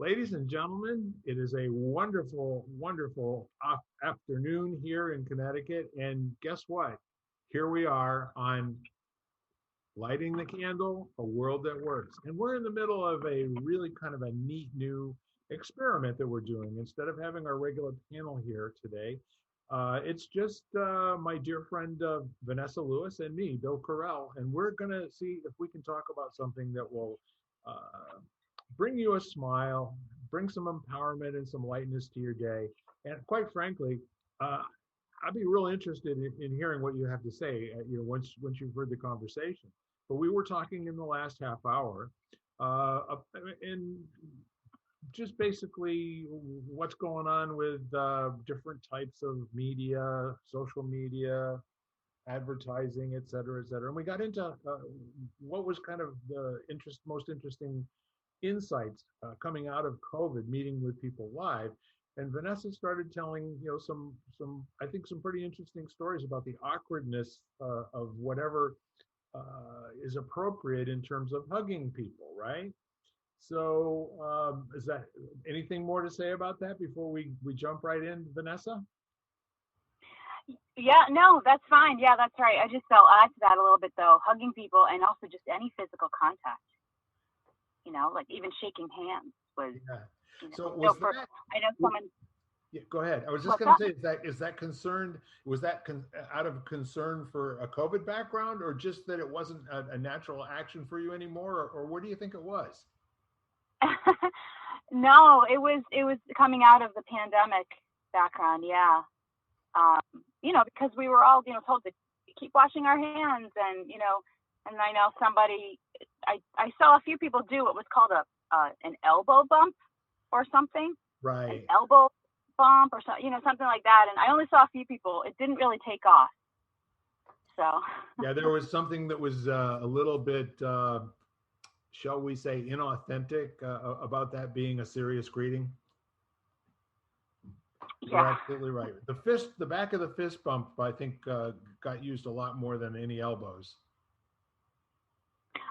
Ladies and gentlemen, it is a wonderful, wonderful afternoon here in Connecticut. And guess what? Here we are on Lighting the Candle, a world that works. And we're in the middle of a really kind of a neat new experiment that we're doing. Instead of having our regular panel here today, it's just my dear friend Vanessa Lewis and me, Bill Correll. And we're going to see if we can talk about something that will bring you a smile, bring some empowerment and some lightness to your day. And quite frankly, uh, I'd be real interested in hearing what you have to say. Once you've heard the conversation. But we were talking in the last half hour, and just basically what's going on with different types of media, social media, advertising, et cetera, et cetera. And we got into what was kind of the most interesting insights coming out of COVID, meeting with people live. And Vanessa started telling, some I think some pretty interesting stories about the awkwardness of whatever is appropriate in terms of hugging people, right? So, is that anything more to say about that before we jump right in, Vanessa? Yeah, no, that's fine. Yeah, that's right. I'll add to that a little bit though. Hugging people and also just any physical contact, like even shaking hands was, Yeah. So so was for, that? I know someone, Yeah, go ahead. I was just what's going to that? say, is that concerned? Was that out of concern for a COVID background, or just that it wasn't a natural action for you anymore, or what do you think it was? No, it was coming out of the pandemic background. Yeah. Because we were all, told to keep washing our hands and I know I saw a few people do what was called an elbow bump or something, an Right. elbow bump or something, something like that. And I only saw a few people. It didn't really take off. So, Yeah, there was something that was a little bit, shall we say, inauthentic about that being a serious greeting. You're yeah. absolutely right. The back of the fist bump, I think, got used a lot more than any elbows.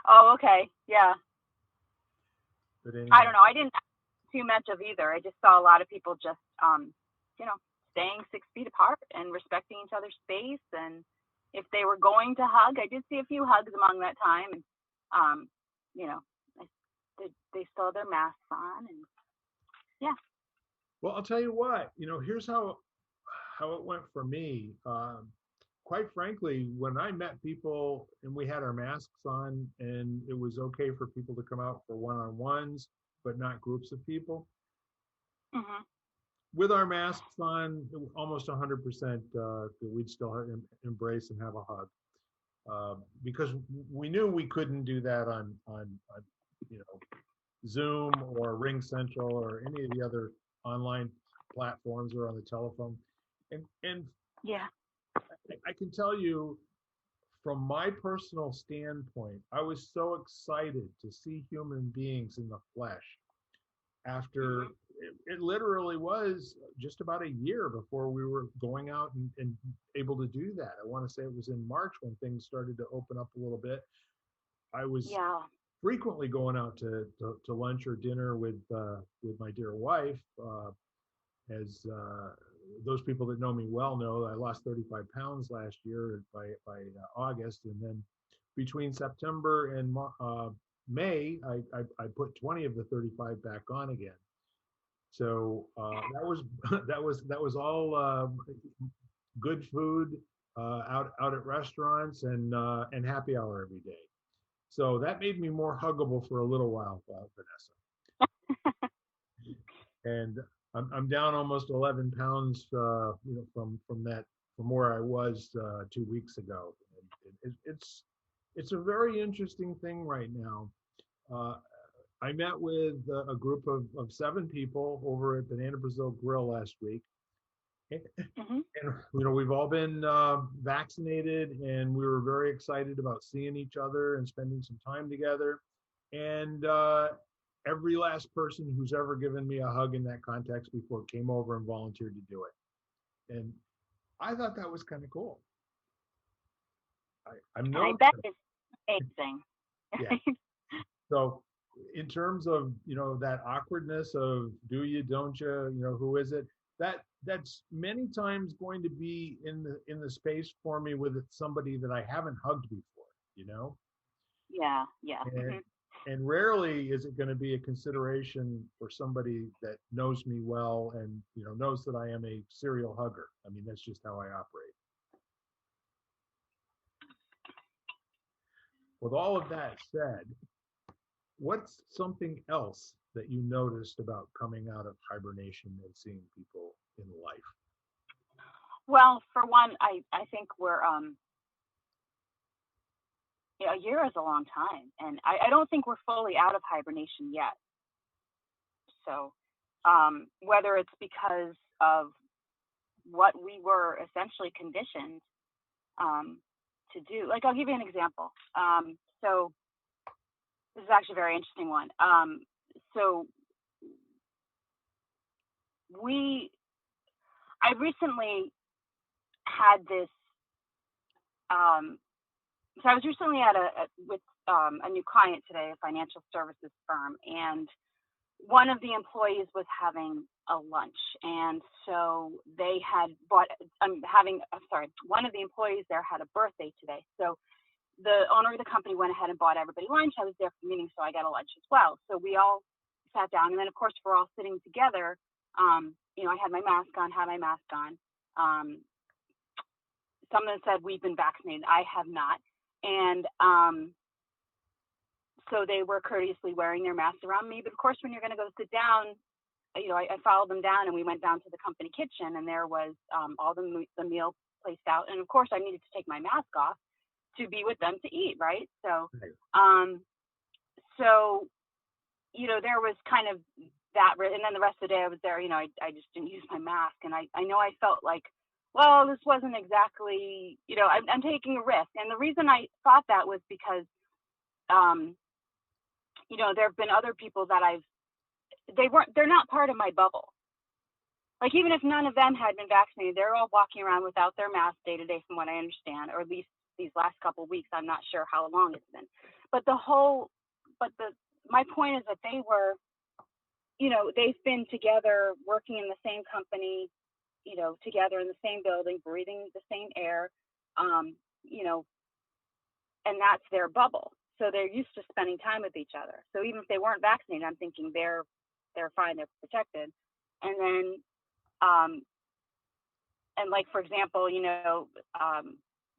Oh, okay. Yeah. But I anyhow, don't know. I didn't too much of either. I just saw a lot of people just, you know, staying 6 feet apart and respecting each other's space. And if they were going to hug, I did see a few hugs among that time. And, you know, I, they still had their masks on. And yeah. well, I'll tell you what. Here's how it went for me. Quite frankly, when I met people and we had our masks on, and it was okay for people to come out for one-on-ones, but not groups of people. Hmm. With our masks on, almost 100% we'd still embrace and have a hug, because we knew we couldn't do that on you know Zoom or Ring Central or any of the other online platforms or on the telephone. And Yeah. I can tell you from my personal standpoint, I was so excited to see human beings in the flesh after Hmm. it literally was just about a year before we were going out and able to do that. I want to say it was in March when things started to open up a little bit. I was Yeah. frequently going out to lunch or dinner with my dear wife. As those people that know me well know, I lost 35 pounds last year by August, and then between September and May, I put 20 of the 35 back on again. So that was that was all good food out at restaurants and happy hour every day. So that made me more huggable for a little while, Vanessa. And I'm down almost 11 pounds, from where I was 2 weeks ago. It's a very interesting thing right now. Uh, I met with a group of 7 people over at Banana Brazil Grill last week. And, Hmm. we've all been vaccinated, and we were very excited about seeing each other and spending some time together. And every last person who's ever given me a hug in that context before came over and volunteered to do it. And I thought that was kind of cool. I'm And I known bet for, it's amazing. yeah. So in terms of, that awkwardness of do you, don't you, who is it? That's many times going to be in the space for me with somebody that I haven't hugged before, Yeah, yeah. and and rarely is it going to be a consideration for somebody that knows me well and knows that I am a serial hugger. I mean, that's just how I operate. With all of that said, what's something else that you noticed about coming out of hibernation and seeing people in life? Well, for one, I think we're a year is a long time, and I don't think we're fully out of hibernation yet. So, whether it's because of what we were essentially conditioned um, to do, like I'll give you an example. So this is actually a very interesting one. So we, I recently had this. So I was recently with a new client today, a financial services firm, and one of the employees was having a lunch, and so they had bought. One of the employees there had a birthday today, so the owner of the company went ahead and bought everybody lunch. I was there for the meeting, so I got a lunch as well. So we all sat down, and then of course we're all sitting together. I had my mask on, Someone said we've been vaccinated. I have not, and so they were courteously wearing their masks around me. But of course, when you're going to go sit down, I followed them down, and we went down to the company kitchen, and there was all the meal placed out. And of course, I needed to take my mask off to be with them to eat, right? So, so there was kind of that, and then the rest of the day I was there. I just didn't use my mask, and I know I felt like, well, this wasn't exactly, I'm taking a risk. And the reason I thought that was because, there have been other people that they're not part of my bubble. Like, even if none of them had been vaccinated, they're all walking around without their mask day to day, from what I understand, or at least these last couple of weeks. I'm not sure how long it's been. But my point is that they were, they've been together, working in the same company, together in the same building, breathing the same air, and that's their bubble. So they're used to spending time with each other. So even if they weren't vaccinated, I'm thinking they're fine, they're protected. And then, and like, for example,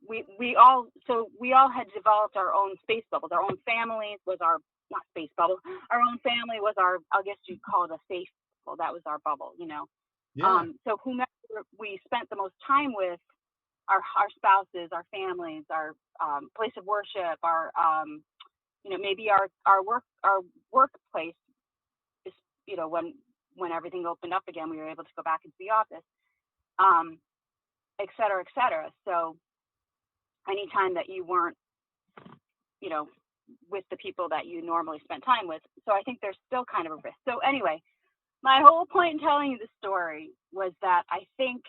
we all had developed our own space bubbles. Our own families was our, not space bubble. Our own family was our, I guess you'd call it a safe bubble. That was our bubble, Yeah. So whomever we spent the most time with, our spouses, our families, our place of worship, our maybe our workplace is, when everything opened up again, we were able to go back into the office, et cetera, et cetera. So anytime that you weren't, with the people that you normally spend time with. So I think there's still kind of a risk. So anyway, my whole point in telling you the story was that I think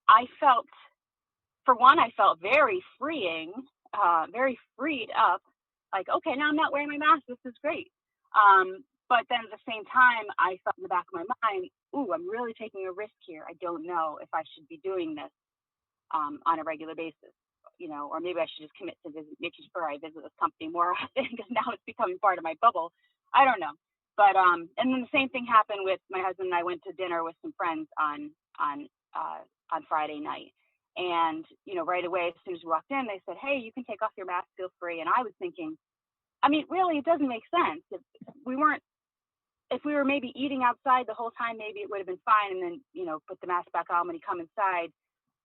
I felt very freeing, very freed up. Like, okay, now I'm not wearing my mask. This is great. But then at the same time, I felt in the back of my mind, ooh, I'm really taking a risk here. I don't know if I should be doing this on a regular basis, or maybe I should just commit to making sure I visit this company more often, because now it's becoming part of my bubble. I don't know. But and then the same thing happened with my husband and I went to dinner with some friends on Friday night. And, right away, as soon as we walked in, they said, hey, you can take off your mask, feel free. And I was thinking, I mean, really, it doesn't make sense. If we were maybe eating outside the whole time, maybe it would have been fine. And then, put the mask back on when you come inside.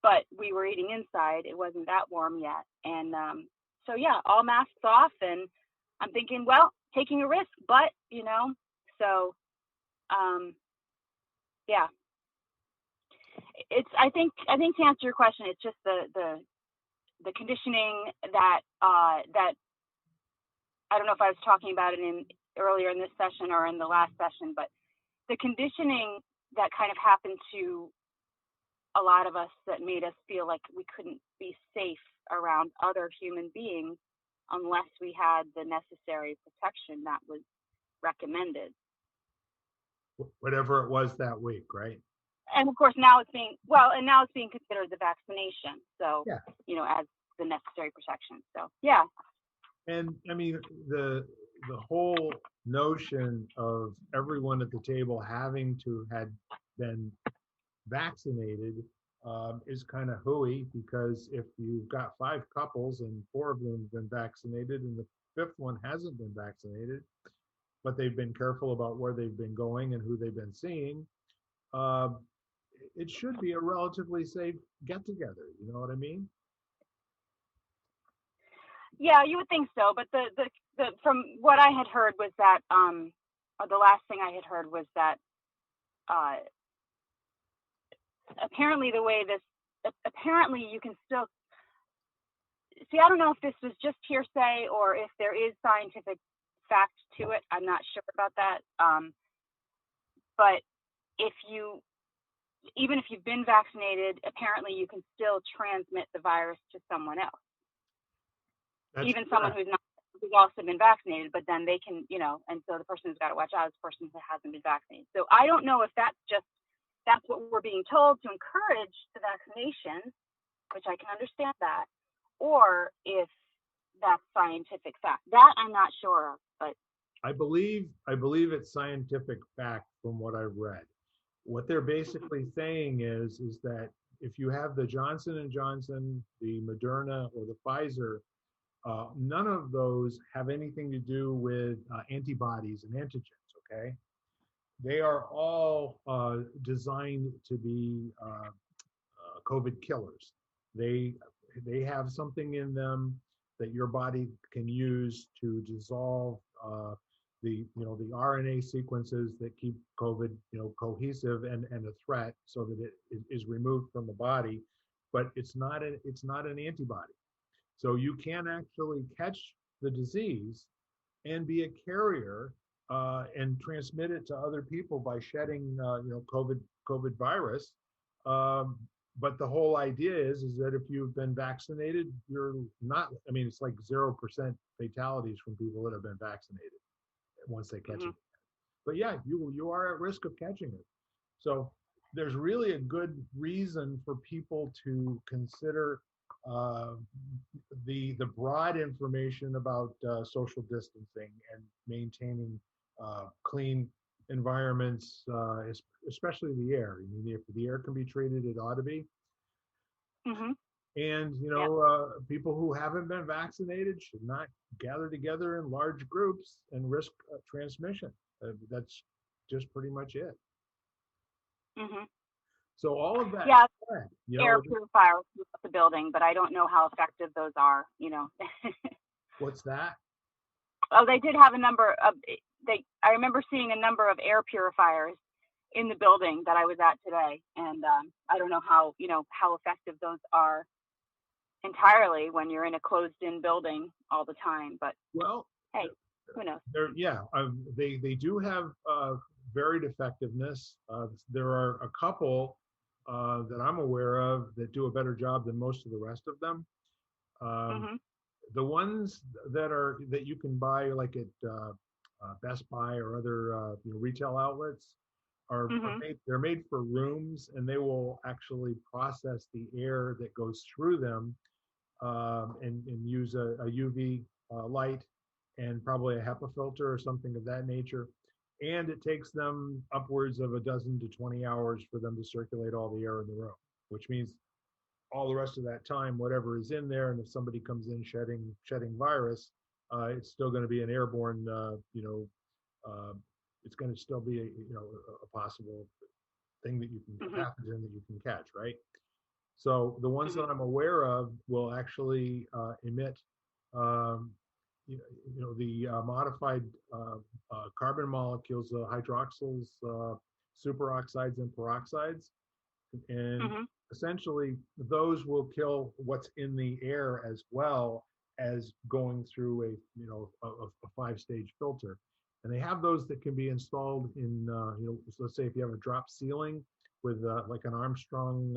But we were eating inside. It wasn't that warm yet. And so, yeah, all masks off. And I'm thinking, well, taking a risk, but, so, yeah. I think to answer your question, it's just the conditioning that that I don't know if I was talking about it earlier in this session or in the last session, but the conditioning that kind of happened to a lot of us that made us feel like we couldn't be safe around other human beings unless we had the necessary protection that was recommended. Whatever it was that week, right? And of course, now it's being considered the vaccination. So, Yeah. As the necessary protection. So, yeah. And I mean, the whole notion of everyone at the table having to had been vaccinated is kind of hooey, because if you've got 5 couples and 4 of them have been vaccinated and the 5th one hasn't been vaccinated, but they've been careful about where they've been going and who they've been seeing, uh, it should be a relatively safe get together. You know what I mean? Yeah, you would think so, but the from what I had heard was that or the last thing I had heard was that uh, apparently you can still see. I don't know if this was just hearsay or if there is scientific fact to it. I'm not sure about that. But even if you've been vaccinated, apparently you can still transmit the virus to someone else. That's Even someone who's also been vaccinated, but then they can, and so the person who's got to watch out is the person who hasn't been vaccinated. So I don't know if that's what we're being told to encourage the vaccination, which I can understand that, or if that's scientific fact. That I'm not sure of, but I believe it's scientific fact from what I've read. What they're basically saying is that if you have the Johnson and Johnson, the Moderna, or the Pfizer, none of those have anything to do with antibodies and antigens. Okay, they are all designed to be COVID killers. They have something in them that your body can use to dissolve the RNA sequences that keep COVID cohesive and a threat, so that it is removed from the body. But it's not an antibody. So you can actually catch the disease and be a carrier and transmit it to other people by shedding COVID virus. But the whole idea is that if you've been vaccinated, you're not. I mean, it's like 0% fatalities from people that have been vaccinated once they catch it. But yeah, you are at risk of catching it. So there's really a good reason for people to consider the broad information about social distancing and maintaining clean environments, especially the air. I mean, if the air can be treated, it ought to be. And people who haven't been vaccinated should not gather together in large groups and risk transmission. That's just pretty much it. So all of that. Yeah, air purifiers throughout the building, but I don't know how effective those are. What's that? Oh, they did have a number of. I remember seeing a number of air purifiers in the building that I was at today, and I don't know how effective those are entirely when you're in a closed-in building all the time. But hey, who knows? They do have varied effectiveness. There are a couple that I'm aware of that do a better job than most of the rest of them. The ones that you can buy, like at Best Buy or other retail outlets, they're made for rooms, and they will actually process the air that goes through them and use a UV light and probably a HEPA filter or something of that nature. And it takes them upwards of 12 to 20 hours for them to circulate all the air in the room, which means all the rest of that time, whatever is in there, and if somebody comes in shedding virus, it's still going to be an airborne, it's going to still be a possible thing that you can pathogen that you can catch, right? So the ones that I'm aware of will actually emit the modified carbon molecules, hydroxyls, superoxides, and peroxides. And essentially, those will kill what's in the air as well as going through a 5-stage filter. And they have those that can be installed in, so let's say if you have a drop ceiling with like an Armstrong,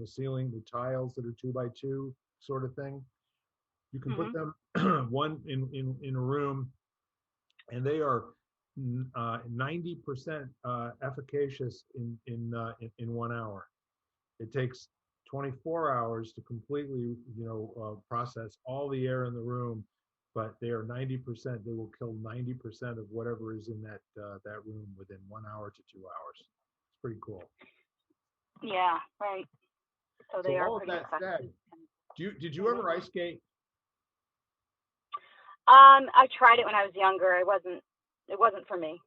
ceiling with tiles that are 2x2 sort of thing. You can put them one in a room, and they are 90% efficacious in 1 hour. It takes 24 hours to completely, process all the air in the room, but they are 90%. They will kill 90% of whatever is in that room within 1 hour to 2 hours. It's pretty cool. Yeah, right. So So they are all of pretty that effective. said, did you ever ice skate? I tried it when I was younger. It wasn't for me.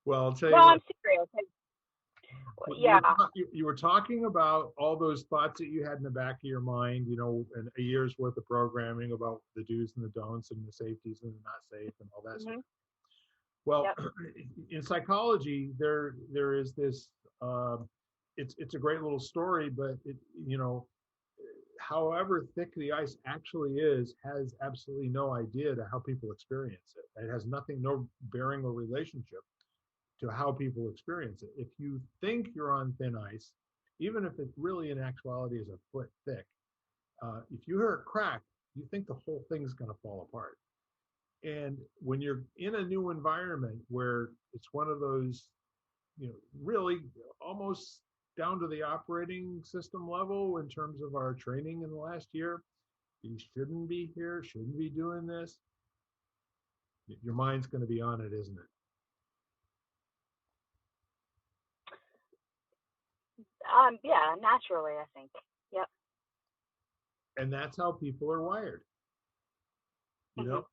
Well, I'll tell you No, what. I'm serious. Well, Yeah. You were talking about all those thoughts that you had in the back of your mind, and a year's worth of programming about the do's and the don'ts and the safeties and the not safe and all that stuff. Well, Yep. in psychology, there is this. It's a great little story, but however thick the ice actually is, has absolutely no idea to how people experience it. It has no bearing or relationship to how people experience it. If you think you're on thin ice, even if it really in actuality is a foot thick, if you hear a crack, you think the whole thing's going to fall apart. And when you're in a new environment where it's one of those, really almost down to the operating system level in terms of our training in the last year, you shouldn't be here, shouldn't be doing this. Your mind's going to be on it, isn't it? Yeah, naturally, I think. Yep. And that's how people are wired, you know?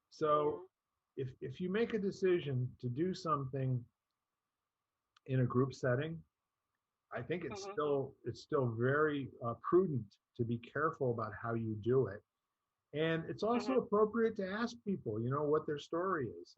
So if you make a decision to do something in a group setting, I think it's still very prudent to be careful about how you do it. And it's also appropriate to ask people, what their story is.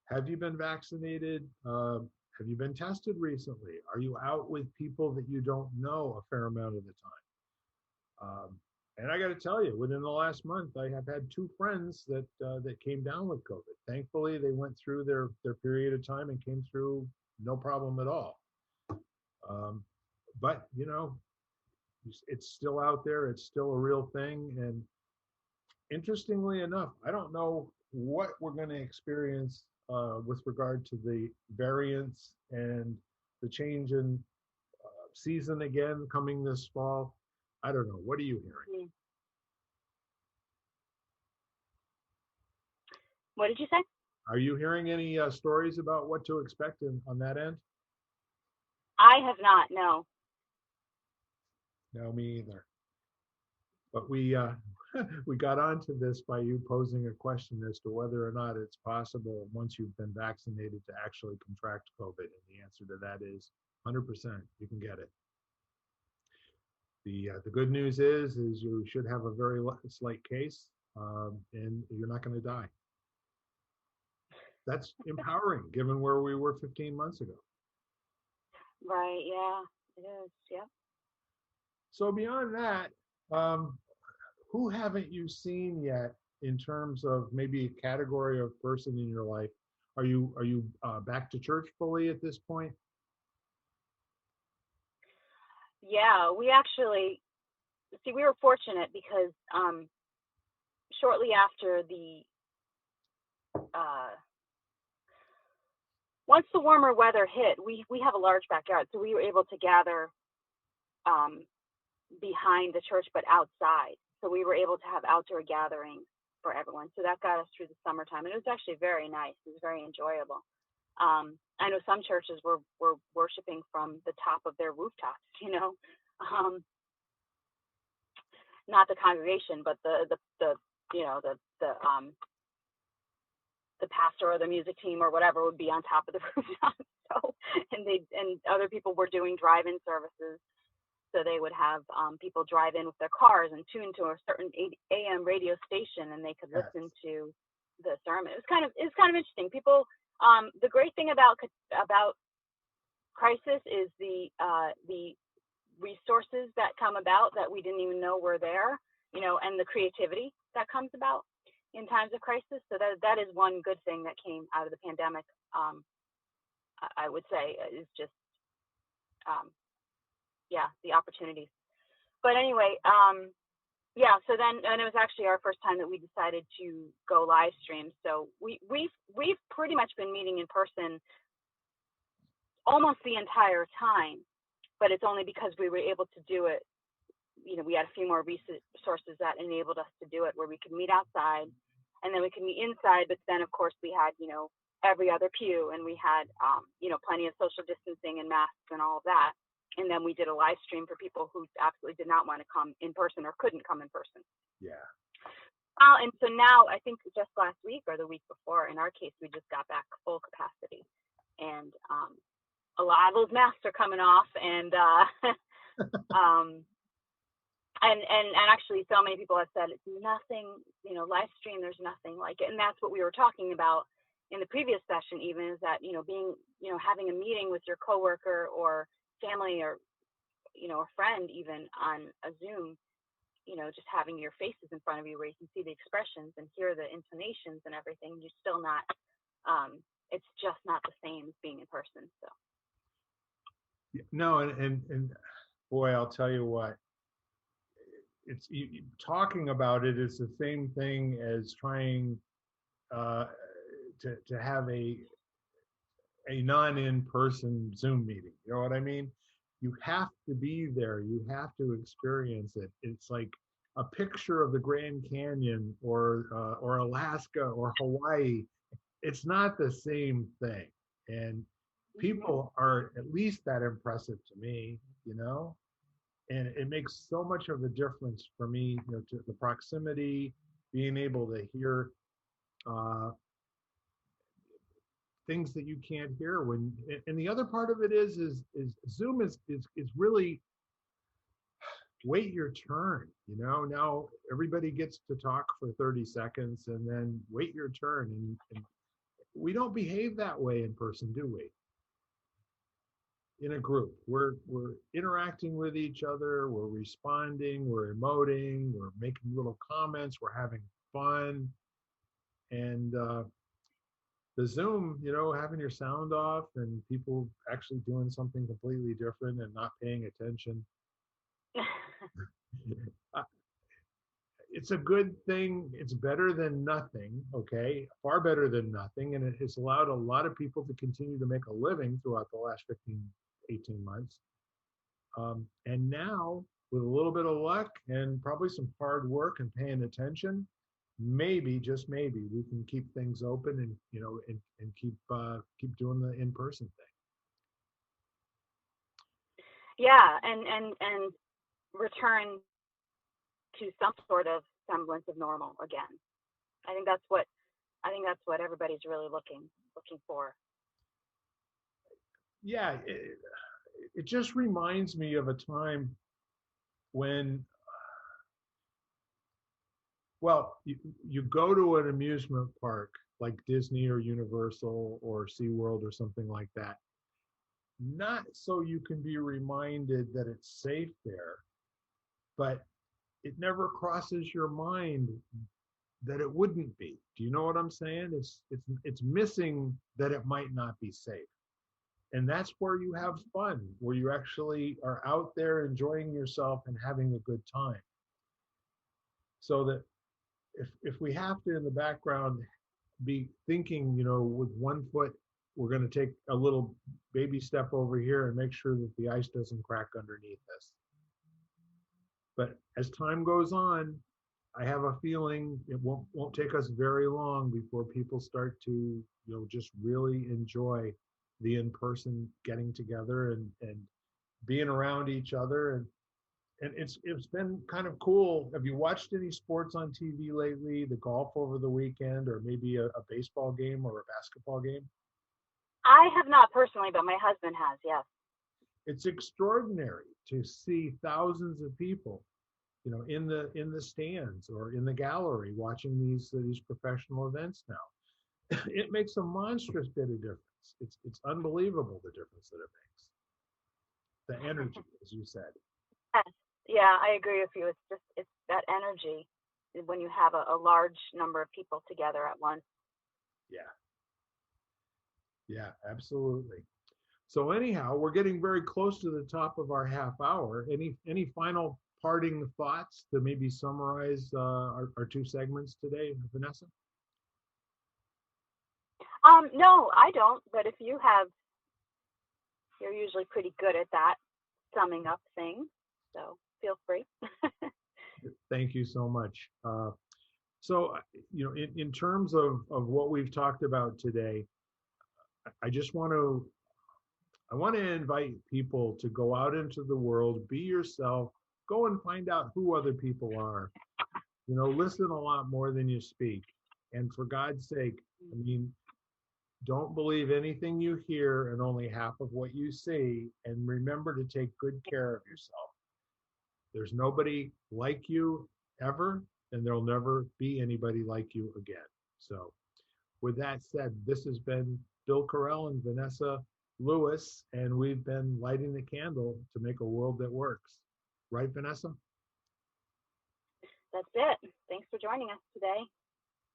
Have you been vaccinated? Have you been tested recently? Are you out with people that you don't know a fair amount of the time? And I got to tell you, within the last month, I have had 2 friends that came down with COVID. Thankfully, they went through their period of time and came through no problem at all. But it's still out there. It's still a real thing. And interestingly enough, I don't know what we're going to experience with regard to the variants and the change in season again coming this fall. I don't know. What are you hearing? What did you say? Are you hearing any stories about what to expect on that end? I have not. No. No, me either. But we we got onto this by you posing a question as to whether or not it's possible once you've been vaccinated to actually contract COVID, and the answer to that is 100%. You can get it. The good news is you should have a very slight case, and you're not going to die. That's empowering, given where we were 15 months ago. Right. Yeah. It is. Yeah. So beyond that, who haven't you seen yet in terms of maybe a category of person in your life? Are you back to church fully at this point? Yeah, we actually we were fortunate because shortly after once the warmer weather hit, we have a large backyard, so we were able to gather behind the church but outside. So we were able to have outdoor gatherings for everyone. So that got us through the summertime, and it was actually very nice. It was very enjoyable. I know some churches were worshiping from the top of their rooftops, not the congregation, but the pastor or the music team or whatever would be on top of the rooftop. So, and other people were doing drive-in services. So they would have people drive in with their cars and tune to a certain AM radio station, and they could listen to the sermon. It's kind of interesting. People, the great thing about crisis is the resources that come about that we didn't even know were there, and the creativity that comes about in times of crisis. So that is one good thing that came out of the pandemic. I would say is just the opportunities. But anyway, yeah, so then, and it was actually our first time that we decided to go live stream. So we've pretty much been meeting in person almost the entire time, but it's only because we were able to do it. You know, we had a few more resources that enabled us to do it, where we could meet outside, and then we could meet inside. But then, of course, we had, you know, every other pew, and we had, you know, plenty of social distancing and masks and all of that. And then we did a live stream for people who absolutely did not want to come in person or couldn't come in person. Yeah. And so now, I think just last week or the week before, in our case, we just got back full capacity, and a lot of those masks are coming off, and um, and actually, so many people have said it's nothing, you know, live stream. There's nothing like it, and that's what we were talking about in the previous session. Even is that, you know, being, you know, having a meeting with your coworker or family, or, you know, a friend, even on a Zoom, you know, just having your faces in front of you where you can see the expressions and hear the intonations and everything. You're still not. It's just not the same as being in person. So. No, and boy, I'll tell you what, it's talking about it is the same thing as trying uh, to have a non-in-person Zoom meeting. You know what I mean? You have to be there. You have to experience it. It's like a picture of the Grand Canyon or Alaska or Hawaii. It's not the same thing. And people are at least that impressive to me, you know? And it makes so much of a difference for me, you know, to the proximity, being able to hear uh, things that you can't hear when. And the other part of it is Zoom is really wait your turn. You know, now everybody gets to talk for 30 seconds and then wait your turn, and we don't behave that way in person, do we? In a group, we're interacting with each other, we're responding, we're emoting, we're making little comments, we're having fun. And the Zoom, you know, having your sound off and people actually doing something completely different and not paying attention, uh, it's a good thing. It's better than nothing, okay? Far better than nothing. And it has allowed a lot of people to continue to make a living throughout the last 15, 18 months. And now, with a little bit of luck and probably some hard work and paying attention, maybe, just maybe, we can keep things open and, you know, and keep doing the in-person thing. Yeah, and return to some sort of semblance of normal again. I think that's what everybody's really looking for. Yeah, it just reminds me of a time when, well, you go to an amusement park like Disney or Universal or SeaWorld or something like that, not so you can be reminded that it's safe there, but it never crosses your mind that it wouldn't be. Do you know what I'm saying? It's missing that it might not be safe. And that's where you have fun, where you actually are out there enjoying yourself and having a good time. So that if we have to in the background be thinking, you know, with one foot, we're going to take a little baby step over here and make sure that the ice doesn't crack underneath us. But as time goes on, I have a feeling it won't take us very long before people start to, you know, just really enjoy the in-person getting together and being around each other. And it's been kind of cool. Have you watched any sports on TV lately? The golf over the weekend, or maybe a baseball game or a basketball game? I have not personally, but my husband has. Yes. It's extraordinary to see thousands of people, you know, in the stands or in the gallery watching these professional events now. It makes a monstrous bit of difference. It's unbelievable the difference that it makes. The energy, as you said. Yes. Yeah, I agree with you. It's that energy when you have a large number of people together at once. Yeah, yeah, absolutely. So anyhow, we're getting very close to the top of our half hour. Any final parting thoughts to maybe summarize our two segments today, Vanessa? No, I don't. But if you have, you're usually pretty good at that, summing up things. So feel free. Thank you so much. So, in terms of what we've talked about today, I just want to invite people to go out into the world, be yourself, go and find out who other people are. Listen a lot more than you speak. And for God's sake, I mean, don't believe anything you hear and only half of what you see. And remember to take good care of yourself. There's nobody like you ever, and there'll never be anybody like you again. So with that said, this has been Bill Correll and Vanessa Lewis, and we've been lighting the candle to make a world that works. Right, Vanessa? That's it. Thanks for joining us today.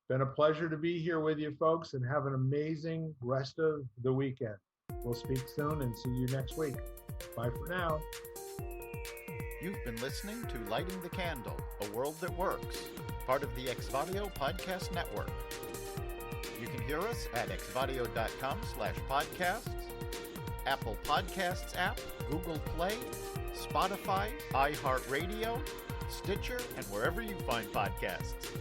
Been a pleasure to be here with you folks, and have an amazing rest of the weekend. We'll speak soon and see you next week. Bye for now. You've been listening to Lighting the Candle, a world that works, part of the Exvadio Podcast Network. You can hear us at exvadio.com/podcasts, Apple Podcasts app, Google Play, Spotify, iHeartRadio, Stitcher, and wherever you find podcasts.